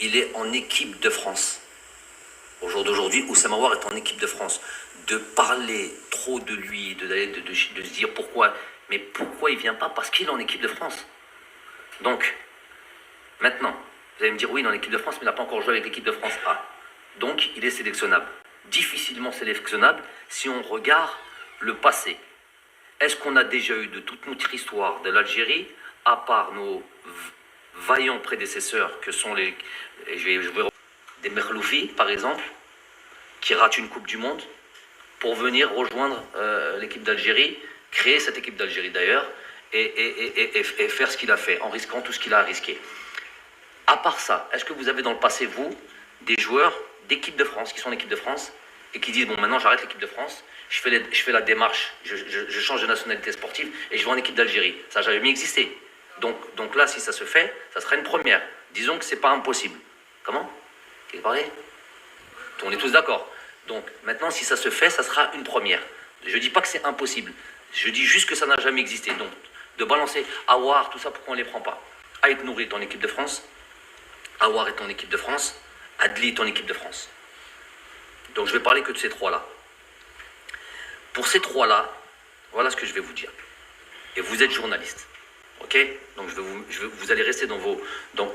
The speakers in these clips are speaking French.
il est en équipe de France. Au jour d'aujourd'hui, Oussama Aouar est en équipe de France. De parler trop de lui, de se dire pourquoi, mais pourquoi il ne vient pas? Parce qu'il est en équipe de France. Donc, maintenant, vous allez me dire, oui, il est en équipe de France, mais il n'a pas encore joué avec l'équipe de France A. Donc, il est sélectionnable. Difficilement sélectionnable si on regarde le passé. Est-ce qu'on a déjà eu de toute notre histoire de l'Algérie, à part nos vaillants prédécesseurs que sont des Merloufi, par exemple, qui ratent une Coupe du Monde pour venir rejoindre l'équipe d'Algérie, créer cette équipe d'Algérie d'ailleurs, et faire ce qu'il a fait, en risquant tout ce qu'il a risqué. À part ça, est-ce que vous avez dans le passé, vous, des joueurs d'équipe de France, qui sont en équipe de France, et qui disent, bon, maintenant j'arrête l'équipe de France, je fais la démarche, je change de nationalité sportive, et je vais en équipe d'Algérie. Ça n'a jamais existé. Donc là, si ça se fait, ça sera une première. Disons que ce n'est pas impossible. Comment? Qu'est-ce que vous parlez? On est tous d'accord. Donc maintenant, si ça se fait, ça sera une première. Je ne dis pas que c'est impossible. Je dis juste que ça n'a jamais existé. Donc, de balancer Aouar, tout ça, pourquoi on ne les prend pas? Ait Nouri est en équipe de France. Aouar est en équipe de France. Adli est en équipe de France. Donc je vais parler que de ces trois-là. Pour ces trois-là, voilà ce que je vais vous dire. Et vous êtes journaliste. Ok? Donc vous allez rester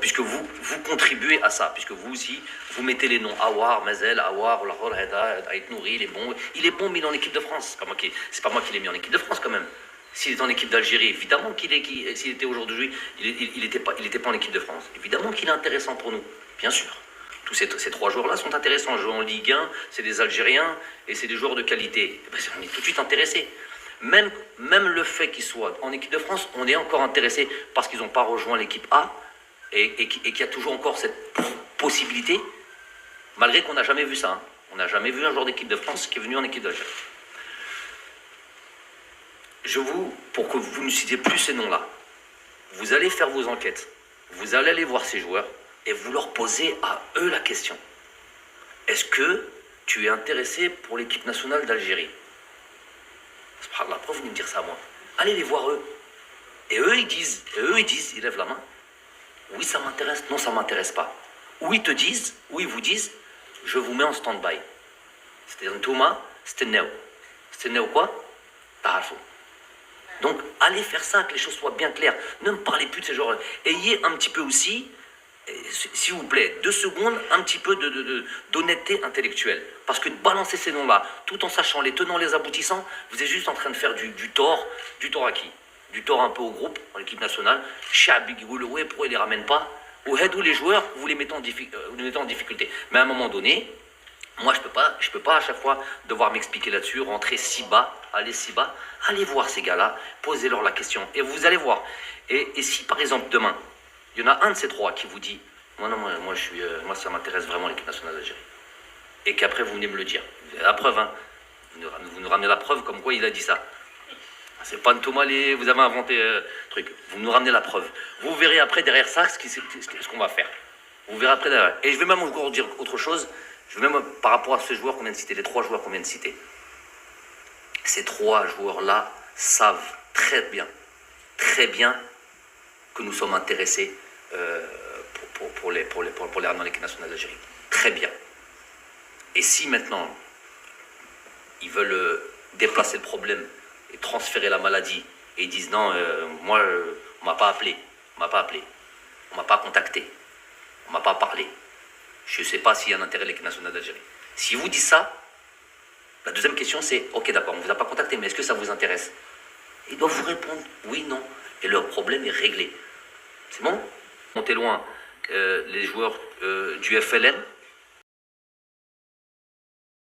puisque vous contribuez à ça, puisque vous aussi, vous mettez les noms Aouar, Mazel, Aouar, Lahor, Heda, Ait Nouri, il est bon, mais il est en équipe de France. C'est pas moi qui l'ai mis en équipe de France quand même. S'il est en équipe d'Algérie, évidemment s'il était aujourd'hui, il n'était pas en équipe de France. Évidemment qu'il est intéressant pour nous, bien sûr. Tous ces trois joueurs-là sont intéressants. Jouer en Ligue 1, c'est des Algériens et c'est des joueurs de qualité. On est tout de suite intéressés. Même le fait qu'ils soient en équipe de France, on est encore intéressé parce qu'ils n'ont pas rejoint l'équipe A et qu'il y a toujours encore cette possibilité, malgré qu'on n'a jamais vu ça. Hein. On n'a jamais vu un joueur d'équipe de France qui est venu en équipe d'Algérie. Pour que vous ne citiez plus ces noms-là, vous allez faire vos enquêtes, vous allez aller voir ces joueurs et vous leur posez à eux la question. Est-ce que tu es intéressé pour l'équipe nationale d'Algérie? Subhanallah, pourquoi vous venez me dire ça à moi? Allez les voir eux. Et eux ils disent, ils lèvent la main. Oui, ça m'intéresse, non, ça ne m'intéresse pas. Ou ils vous disent, je vous mets en stand-by. C'est-à-dire, Thomas, c'était Néo. C'était Néo quoi? Tarafou. Donc, allez faire ça, que les choses soient bien claires. Ne me parlez plus de ces genres. Ayez un petit peu aussi, s'il vous plaît, 2 secondes, un petit peu d'honnêteté intellectuelle. Parce que de balancer ces noms-là, tout en sachant les tenants, les aboutissants, vous êtes juste en train de faire du tort. Du tort à qui? Du tort un peu au groupe, en l'équipe nationale. Chabi Gouloué, pourquoi ils ne les ramènent pas? Ou les joueurs, vous les mettez en difficulté. Mais à un moment donné, moi, je peux pas à chaque fois devoir m'expliquer là-dessus, rentrer si bas, allez voir ces gars-là, posez-leur la question, et vous allez voir. Et si, par exemple, demain, il y en a un de ces trois qui vous dit, moi ça m'intéresse vraiment l'équipe nationale d'Algérie, et qu'après, vous venez me le dire. La preuve, hein, vous nous ramenez la preuve comme quoi il a dit ça. C'est pas un Thomas, vous avez inventé truc. Vous nous ramenez la preuve. Vous verrez après, derrière ça, ce qu'on va faire. Vous verrez après, derrière. Et je vais même encore dire autre chose. Je vais même, par rapport à ces joueurs qu'on vient de citer, les 3 joueurs qu'on vient de citer, ces 3 joueurs-là savent très bien que nous sommes intéressés pour les ramener dans l'équipe nationale d'Algérie. Très bien. Et si maintenant, ils veulent déplacer le problème et transférer la maladie, et ils disent non, moi, on m'a pas appelé, on m'a pas contacté, on m'a pas parlé. Je ne sais pas s'il y a un intérêt de l'équipe nationale d'Algérie. Si vous dites ça, la deuxième question c'est, ok d'accord, on ne vous a pas contacté, mais est-ce que ça vous intéresse? Ils doivent vous répondre oui, non. Et leur problème est réglé. C'est bon? Montez loin les joueurs du FLN,